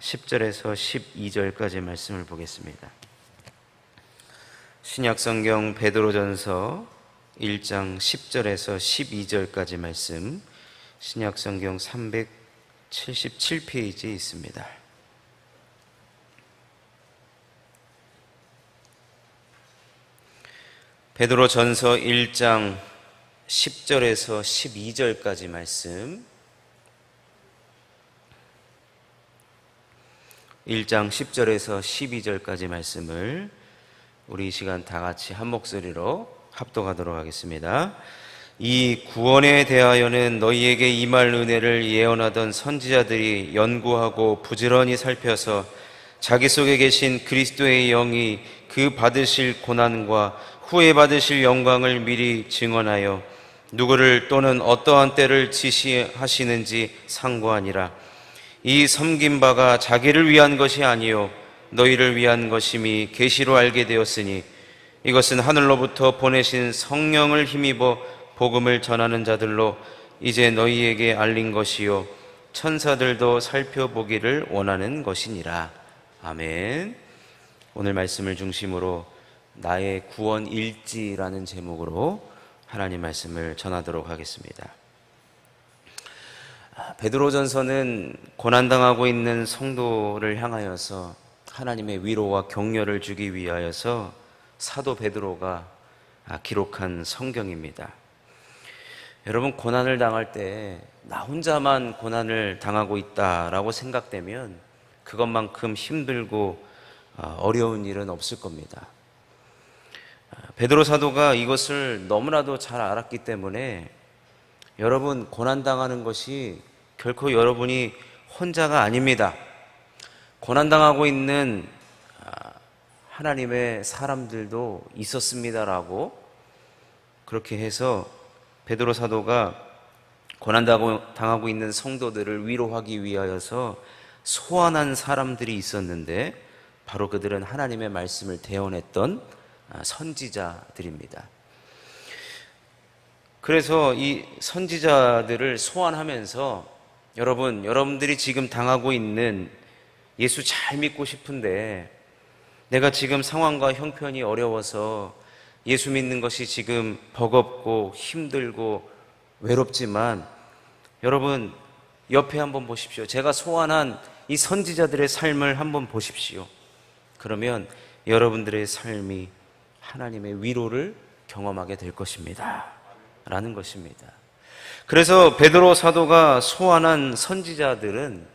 10절에서 12절까지 말씀을 보겠습니다. 신약성경 베드로전서 1장 10절에서 12절까지 말씀, 신약성경 377페이지에 있습니다. 베드로전서 1장 10절에서 12절까지 말씀, 1장 10절에서 12절까지 말씀을 우리 이 시간 다 같이 한 목소리로 합독하도록 하겠습니다. 이 구원에 대하여는 너희에게 임할 은혜를 예언하던 선지자들이 연구하고 부지런히 살펴서 자기 속에 계신 그리스도의 영이 그 받으실 고난과 후에 받으실 영광을 미리 증언하여 누구를 또는 어떠한 때를 지시하시는지 상고하니라. 이 섬긴 바가 자기를 위한 것이 아니요 너희를 위한 것임이 계시로 알게 되었으니 이것은 하늘로부터 보내신 성령을 힘입어 복음을 전하는 자들로 이제 너희에게 알린 것이요 천사들도 살펴보기를 원하는 것이니라. 아멘. 오늘 말씀을 중심으로 나의 구원 일지라는 제목으로 하나님 말씀을 전하도록 하겠습니다. 베드로전서는 고난당하고 있는 성도를 향하여서 하나님의 위로와 격려를 주기 위하여서 사도 베드로가 기록한 성경입니다. 여러분, 고난을 당할 때 나 혼자만 고난을 당하고 있다라고 생각되면 그것만큼 힘들고 어려운 일은 없을 겁니다. 베드로 사도가 이것을 너무나도 잘 알았기 때문에 여러분, 고난당하는 것이 결코 여러분이 혼자가 아닙니다. 고난당하고 있는 하나님의 사람들도 있었습니다라고 그렇게 해서 베드로 사도가 고난당하고 있는 성도들을 위로하기 위하여서 소환한 사람들이 있었는데 바로 그들은 하나님의 말씀을 대언했던 선지자들입니다. 그래서 이 선지자들을 소환하면서 여러분들이 지금 당하고 있는 예수 잘 믿고 싶은데 내가 지금 상황과 형편이 어려워서 예수 믿는 것이 지금 버겁고 힘들고 외롭지만 여러분 옆에 한번 보십시오. 제가 소환한 이 선지자들의 삶을 한번 보십시오. 그러면 여러분들의 삶이 하나님의 위로를 경험하게 될 것입니다 라는 것입니다. 그래서 베드로 사도가 소환한 선지자들은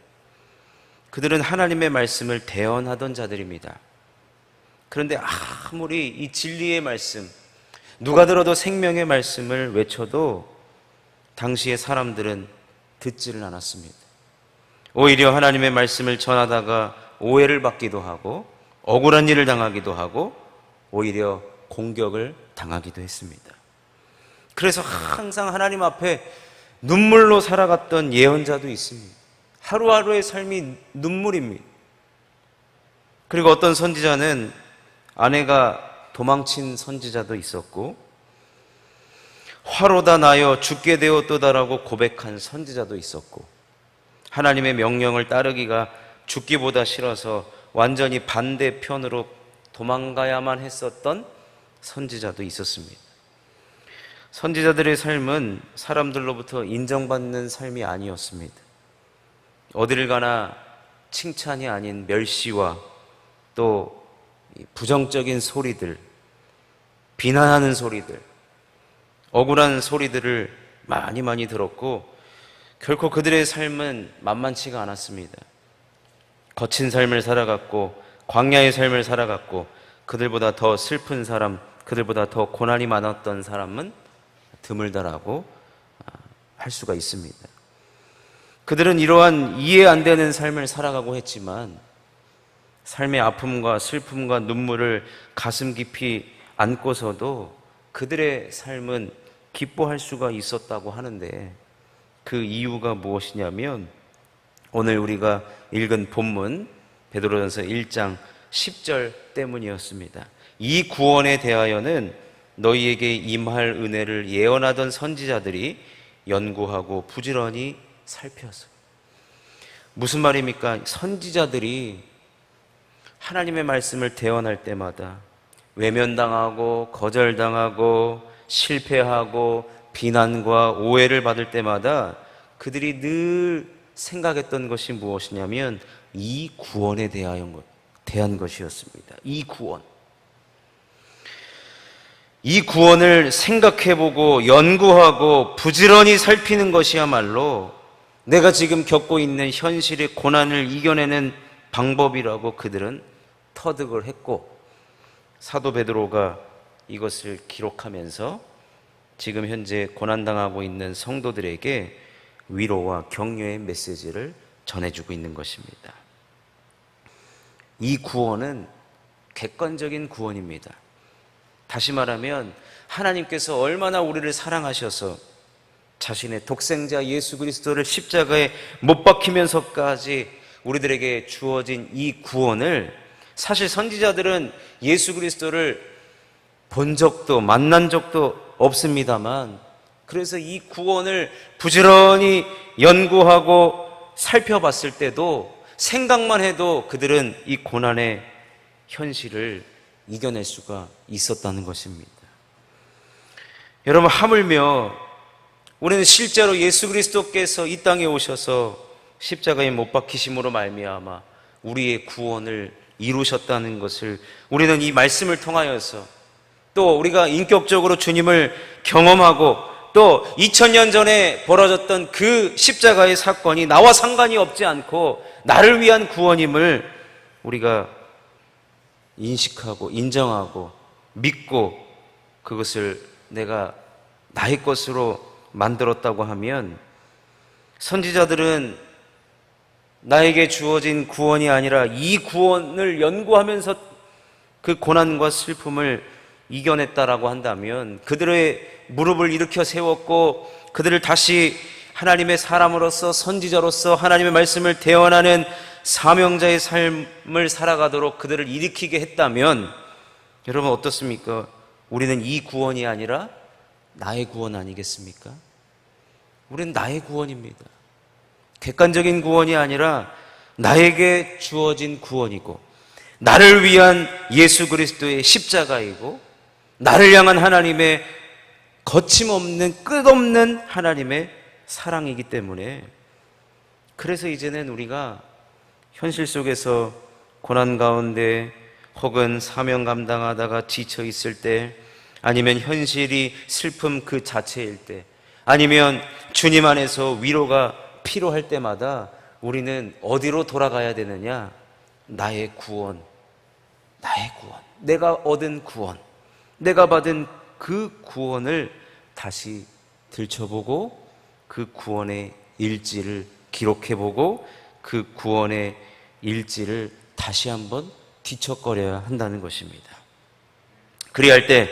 그들은 하나님의 말씀을 대언하던 자들입니다. 그런데 아무리 이 진리의 말씀, 누가 들어도 생명의 말씀을 외쳐도 당시의 사람들은 듣지를 않았습니다. 오히려 하나님의 말씀을 전하다가 오해를 받기도 하고 억울한 일을 당하기도 하고 오히려 공격을 당하기도 했습니다. 그래서 항상 하나님 앞에 눈물로 살아갔던 예언자도 있습니다. 하루하루의 삶이 눈물입니다. 그리고 어떤 선지자는 아내가 도망친 선지자도 있었고 화로 다 나여 죽게 되었도다라고 고백한 선지자도 있었고 하나님의 명령을 따르기가 죽기보다 싫어서 완전히 반대편으로 도망가야만 했었던 선지자도 있었습니다. 선지자들의 삶은 사람들로부터 인정받는 삶이 아니었습니다. 어디를 가나 칭찬이 아닌 멸시와 또 부정적인 소리들, 비난하는 소리들, 억울한 소리들을 많이 들었고 결코 그들의 삶은 만만치가 않았습니다. 거친 삶을 살아갔고 광야의 삶을 살아갔고 그들보다 더 슬픈 사람, 그들보다 더 고난이 많았던 사람은 드물다라고 할 수가 있습니다. 그들은 이러한 이해 안 되는 삶을 살아가고 했지만 삶의 아픔과 슬픔과 눈물을 가슴 깊이 안고서도 그들의 삶은 기뻐할 수가 있었다고 하는데 그 이유가 무엇이냐면 오늘 우리가 읽은 본문 베드로전서 1장 10절 때문이었습니다. 이 구원에 대하여는 너희에게 임할 은혜를 예언하던 선지자들이 연구하고 부지런히 살펴서 무슨 말입니까? 선지자들이 하나님의 말씀을 대언할 때마다 외면당하고 거절당하고 실패하고 비난과 오해를 받을 때마다 그들이 늘 생각했던 것이 무엇이냐면 이 구원에 대한 것이었습니다. 이 구원. 이 구원을 생각해보고 연구하고 부지런히 살피는 것이야말로 내가 지금 겪고 있는 현실의 고난을 이겨내는 방법이라고 그들은 터득을 했고, 사도 베드로가 이것을 기록하면서 지금 현재 고난당하고 있는 성도들에게 위로와 격려의 메시지를 전해주고 있는 것입니다. 이 구원은 객관적인 구원입니다. 다시 말하면 하나님께서 얼마나 우리를 사랑하셔서 자신의 독생자 예수 그리스도를 십자가에 못 박히면서까지 우리들에게 주어진 이 구원을, 사실 선지자들은 예수 그리스도를 본 적도 만난 적도 없습니다만, 그래서 이 구원을 부지런히 연구하고 살펴봤을 때도 생각만 해도 그들은 이 고난의 현실을 이겨낼 수가 있었다는 것입니다. 여러분, 하물며 우리는 실제로 예수 그리스도께서 이 땅에 오셔서 십자가에 못 박히심으로 말미암아 우리의 구원을 이루셨다는 것을 우리는 이 말씀을 통하여서, 또 우리가 인격적으로 주님을 경험하고, 또 2000년 전에 벌어졌던 그 십자가의 사건이 나와 상관이 없지 않고 나를 위한 구원임을 우리가 인식하고 인정하고 믿고 그것을 내가 나의 것으로 만들었다고 하면, 선지자들은 나에게 주어진 구원이 아니라 이 구원을 연구하면서 그 고난과 슬픔을 이겨냈다라고 한다면, 그들의 무릎을 일으켜 세웠고 그들을 다시 하나님의 사람으로서, 선지자로서 하나님의 말씀을 대언하는 사명자의 삶을 살아가도록 그들을 일으키게 했다면, 여러분 어떻습니까? 우리는 이 구원이 아니라 나의 구원 아니겠습니까? 우리는 나의 구원입니다. 객관적인 구원이 아니라 나에게 주어진 구원이고, 나를 위한 예수 그리스도의 십자가이고, 나를 향한 하나님의 거침없는 끝없는 하나님의 사랑이기 때문에, 그래서 이제는 우리가 현실 속에서 고난 가운데 혹은 사명 감당하다가 지쳐 있을 때, 아니면 현실이 슬픔 그 자체일 때, 아니면 주님 안에서 위로가 필요할 때마다 우리는 어디로 돌아가야 되느냐? 나의 구원, 나의 구원, 내가 얻은 구원, 내가 받은 그 구원을 다시 들춰보고 그 구원의 일지를 기록해보고 그 구원의 일지를 다시 한번 뒤척거려야 한다는 것입니다. 그리할 때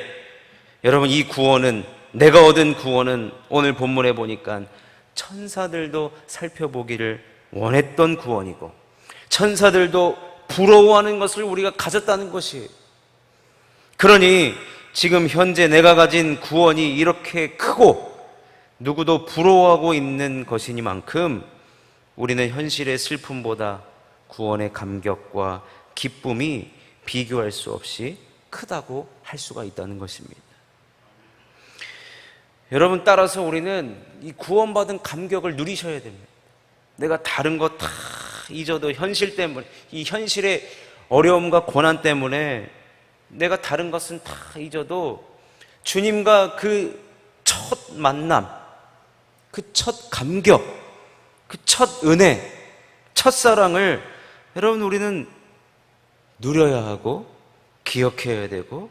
여러분, 이 구원은, 내가 얻은 구원은 오늘 본문에 보니까 천사들도 살펴보기를 원했던 구원이고, 천사들도 부러워하는 것을 우리가 가졌다는 것이에요. 그러니 지금 현재 내가 가진 구원이 이렇게 크고 누구도 부러워하고 있는 것이니만큼 우리는 현실의 슬픔보다 구원의 감격과 기쁨이 비교할 수 없이 크다고 할 수가 있다는 것입니다. 여러분, 따라서 우리는 이 구원받은 감격을 누리셔야 됩니다. 내가 다른 거 다 잊어도 현실 때문에, 이 현실의 어려움과 고난 때문에 내가 다른 것은 다 잊어도 주님과 그 첫 만남, 그 첫 감격, 그 첫 은혜, 첫 사랑을 여러분 우리는 누려야 하고 기억해야 되고,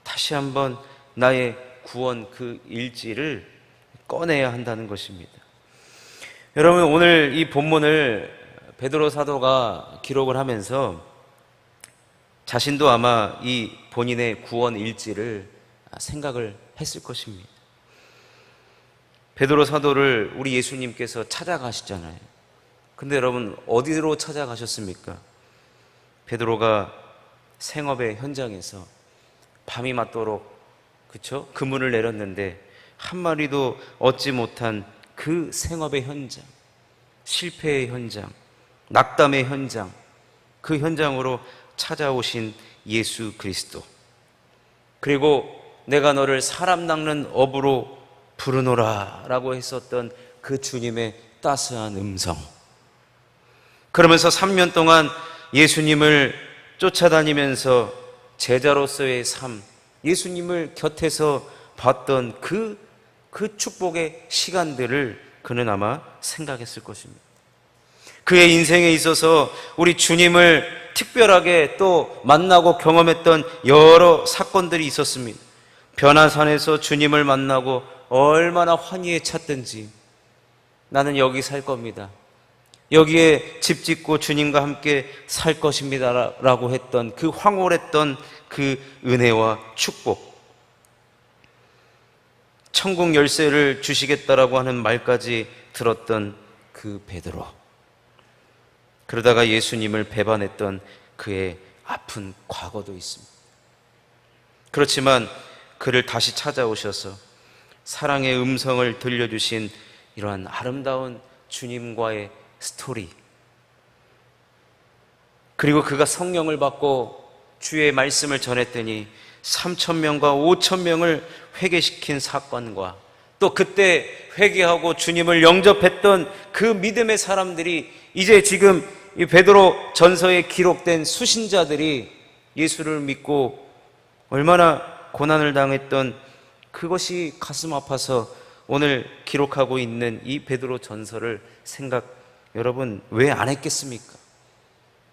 다시 한번 나의 구원 그 일지를 꺼내야 한다는 것입니다. 여러분, 오늘 이 본문을 베드로 사도가 기록을 하면서 자신도 아마 이 본인의 구원 일지를 생각을 했을 것입니다. 베드로 사도를 우리 예수님께서 찾아가시잖아요. 근데 여러분, 어디로 찾아가셨습니까? 베드로가 생업의 현장에서 밤이 맞도록, 그쵸? 그물을 내렸는데 한 마리도 얻지 못한 그 생업의 현장, 실패의 현장, 낙담의 현장, 그 현장으로 찾아오신 예수 그리스도, 그리고 내가 너를 사람 낚는 어부로 부르노라 라고 했었던 그 주님의 따스한 음성, 그러면서 3년 동안 예수님을 쫓아다니면서 제자로서의 삶, 예수님을 곁에서 봤던 그 축복의 시간들을 그는 아마 생각했을 것입니다. 그의 인생에 있어서 우리 주님을 특별하게 또 만나고 경험했던 여러 사건들이 있었습니다. 변화산에서 주님을 만나고 얼마나 환희에 찼든지, 나는 여기 살 겁니다, 여기에 집 짓고 주님과 함께 살 것입니다 라고 했던 그 황홀했던 그 은혜와 축복, 천국 열쇠를 주시겠다라고 하는 말까지 들었던 그 베드로, 그러다가 예수님을 배반했던 그의 아픈 과거도 있습니다. 그렇지만 그를 다시 찾아오셔서 사랑의 음성을 들려주신 이러한 아름다운 주님과의 스토리, 그리고 그가 성령을 받고 주의 말씀을 전했더니 3,000명과 5,000명을 회개시킨 사건과, 또 그때 회개하고 주님을 영접했던 그 믿음의 사람들이 이제 지금 이 베드로 전서에 기록된 수신자들이 예수를 믿고 얼마나 고난을 당했던 그것이 가슴 아파서 오늘 기록하고 있는 이 베드로 전서를 여러분 왜 안 했겠습니까?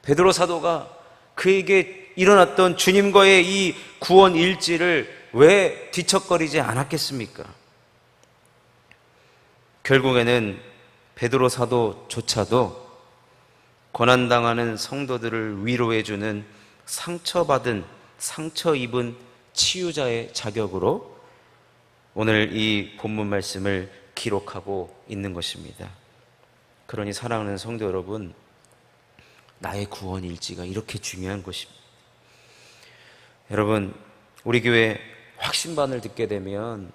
베드로 사도가 그에게 일어났던 주님과의 이 구원 일지를 왜 뒤척거리지 않았겠습니까? 결국에는 베드로 사도조차도 고난당하는 성도들을 위로해주는 상처 입은 치유자의 자격으로 오늘 이 본문 말씀을 기록하고 있는 것입니다. 그러니 사랑하는 성도 여러분, 나의 구원 일지가 이렇게 중요한 것입니다. 여러분, 우리 교회 확신반을 듣게 되면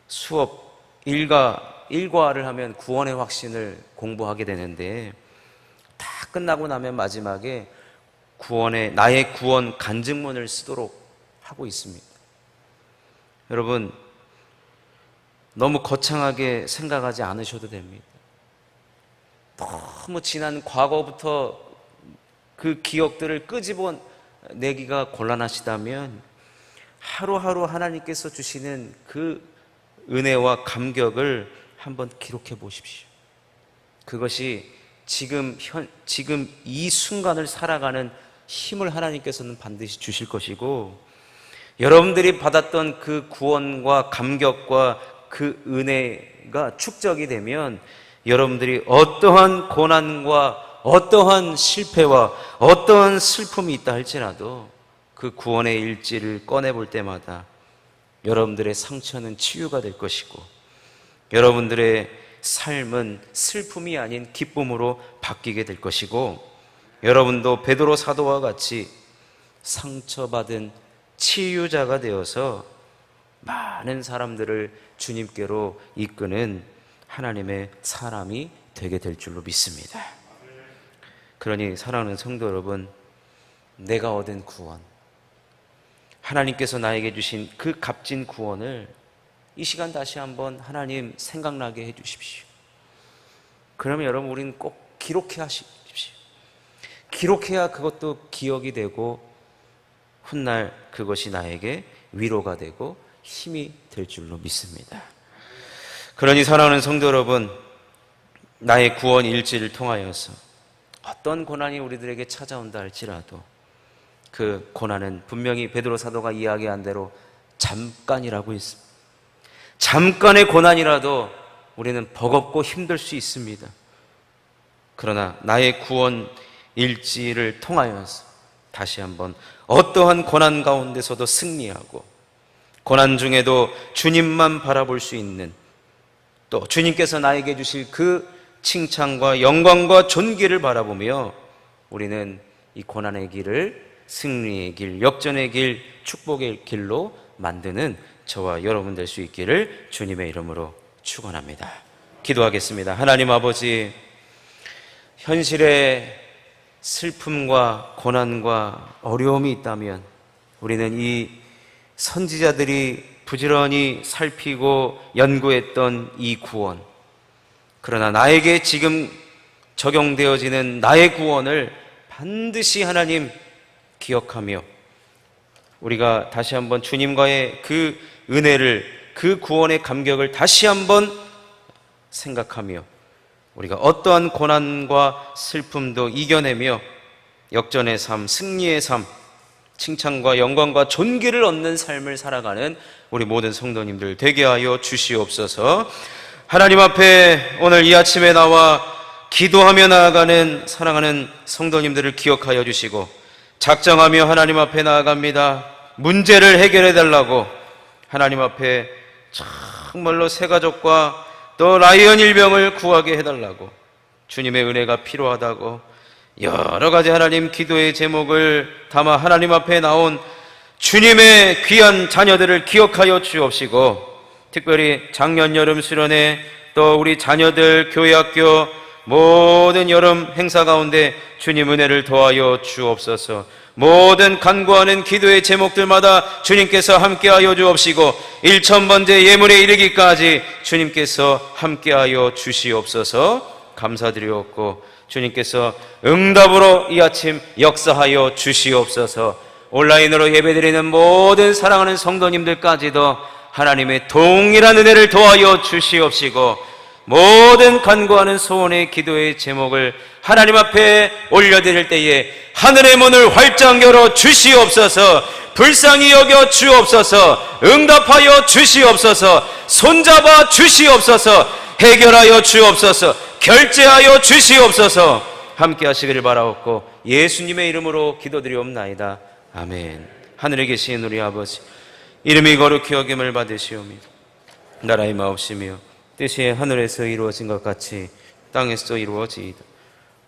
수업 일과를 하면 구원의 확신을 공부하게 되는데, 다 끝나고 나면 마지막에 나의 구원 간증문을 쓰도록 하고 있습니다. 여러분, 너무 거창하게 생각하지 않으셔도 됩니다. 너무 지난 과거부터 그 기억들을 끄집어내기가 곤란하시다면 하루하루 하나님께서 주시는 그 은혜와 감격을 한번 기록해 보십시오. 그것이 지금 이 순간을 살아가는 힘을 하나님께서는 반드시 주실 것이고, 여러분들이 받았던 그 구원과 감격과 그 은혜가 축적이 되면 여러분들이 어떠한 고난과 어떠한 실패와 어떠한 슬픔이 있다 할지라도 그 구원의 일지를 꺼내볼 때마다 여러분들의 상처는 치유가 될 것이고, 여러분들의 삶은 슬픔이 아닌 기쁨으로 바뀌게 될 것이고, 여러분도 베드로 사도와 같이 상처받은 치유자가 되어서 많은 사람들을 주님께로 이끄는 하나님의 사람이 되게 될 줄로 믿습니다. 그러니 사랑하는 성도 여러분, 내가 얻은 구원, 하나님께서 나에게 주신 그 값진 구원을 이 시간 다시 한번 하나님 생각나게 해 주십시오. 그러면 여러분, 우리는 꼭 기록해 하십시오. 기록해야 그것도 기억이 되고 훗날 그것이 나에게 위로가 되고 힘이 될 줄로 믿습니다. 그러니 사랑하는 성도 여러분, 나의 구원 일지를 통하여서 어떤 고난이 우리들에게 찾아온다 할지라도 그 고난은 분명히 베드로 사도가 이야기한 대로 잠깐이라고 했습니다. 잠깐의 고난이라도 우리는 버겁고 힘들 수 있습니다. 그러나 나의 구원 일지를 통하여서 다시 한번 어떠한 고난 가운데서도 승리하고, 고난 중에도 주님만 바라볼 수 있는, 또 주님께서 나에게 주실 그 칭찬과 영광과 존귀를 바라보며 우리는 이 고난의 길을 승리의 길, 역전의 길, 축복의 길로 만드는 저와 여러분 될 수 있기를 주님의 이름으로 축원합니다. 기도하겠습니다. 하나님 아버지, 현실에 슬픔과 고난과 어려움이 있다면 우리는 이 선지자들이 부지런히 살피고 연구했던 이 구원, 그러나 나에게 지금 적용되어지는 나의 구원을 반드시 하나님 기억하며 우리가 다시 한번 주님과의 그 은혜를, 그 구원의 감격을 다시 한번 생각하며 우리가 어떠한 고난과 슬픔도 이겨내며 역전의 삶, 승리의 삶, 칭찬과 영광과 존귀를 얻는 삶을 살아가는 우리 모든 성도님들 되게 하여 주시옵소서. 하나님 앞에 오늘 이 아침에 나와 기도하며 나아가는 사랑하는 성도님들을 기억하여 주시고 작정하며 하나님 앞에 나아갑니다. 문제를 해결해 달라고 하나님 앞에 정말로 새 가족과 또 라이언 일병을 구하게 해달라고, 주님의 은혜가 필요하다고 여러 가지 하나님 기도의 제목을 담아 하나님 앞에 나온 주님의 귀한 자녀들을 기억하여 주옵시고, 특별히 작년 여름 수련회 또 우리 자녀들 교회 학교 모든 여름 행사 가운데 주님 은혜를 더하여 주옵소서. 모든 간구하는 기도의 제목들마다 주님께서 함께하여 주옵시고 1000번째 예물에 이르기까지 주님께서 함께하여 주시옵소서. 감사드리옵고 주님께서 응답으로 이 아침 역사하여 주시옵소서. 온라인으로 예배드리는 모든 사랑하는 성도님들까지도 하나님의 동일한 은혜를 더하여 주시옵시고 모든 간구하는 소원의 기도의 제목을 하나님 앞에 올려드릴 때에 하늘의 문을 활짝 열어 주시옵소서. 불쌍히 여겨 주옵소서. 응답하여 주시옵소서. 손잡아 주시옵소서. 해결하여 주옵소서. 결제하여 주시옵소서. 함께 하시기를 바라옵고 예수님의 이름으로 기도드리옵나이다. 아멘. 하늘에 계신 우리 아버지, 이름이 거룩히 여김을 받으시오며 나라의 마옵시며 뜻이 하늘에서 이루어진 것 같이 땅에서도 이루어지이다.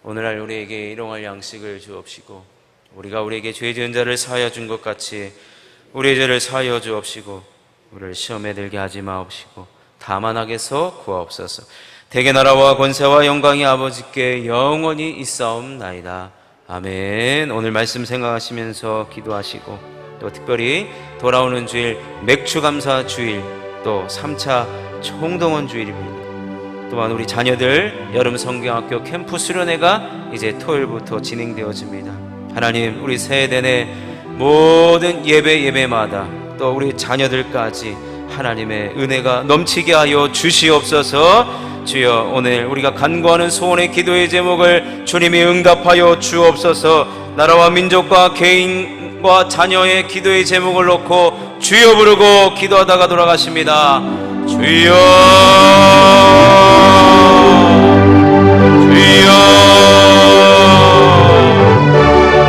오늘날 우리에게 일용할 양식을 주옵시고 우리가 우리에게 죄 지은 자를 사하여 준 것 같이 우리의 죄를 사하여 주옵시고 우리를 시험에 들게 하지 마옵시고 다만 악에서 구하옵소서. 대개 나라와 권세와 영광이 아버지께 영원히 있사옵나이다. 아멘. 오늘 말씀 생각하시면서 기도하시고 또 특별히 돌아오는 주일 맥주감사 주일 또 3차 총동원 주일입니다. 또한 우리 자녀들 여름 성경학교 캠프 수련회가 이제 토요일부터 진행되어집니다. 하나님, 우리 세대 내 모든 예배마다 또 우리 자녀들까지 하나님의 은혜가 넘치게 하여 주시옵소서. 주여, 오늘 우리가 간구하는 소원의 기도의 제목을 주님이 응답하여 주옵소서. 나라와 민족과 개인과 자녀의 기도의 제목을 놓고 주여 부르고 기도하다가 돌아가십니다. 주여, 주여,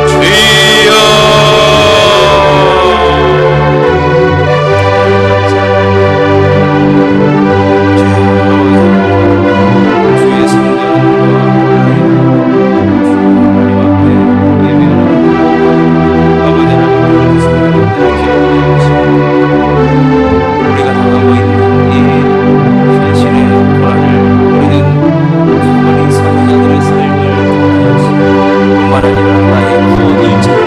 주여. 주의 성전과 하나님 앞에 예배하는 아버지 하나님 성도님들을 기억하여 주시고 우리가 당하고 있는 이 현실의 고난을 우리는 정말 이 선지자들의 삶을 통하여서 뿐만 아니라 나의 구원 일체를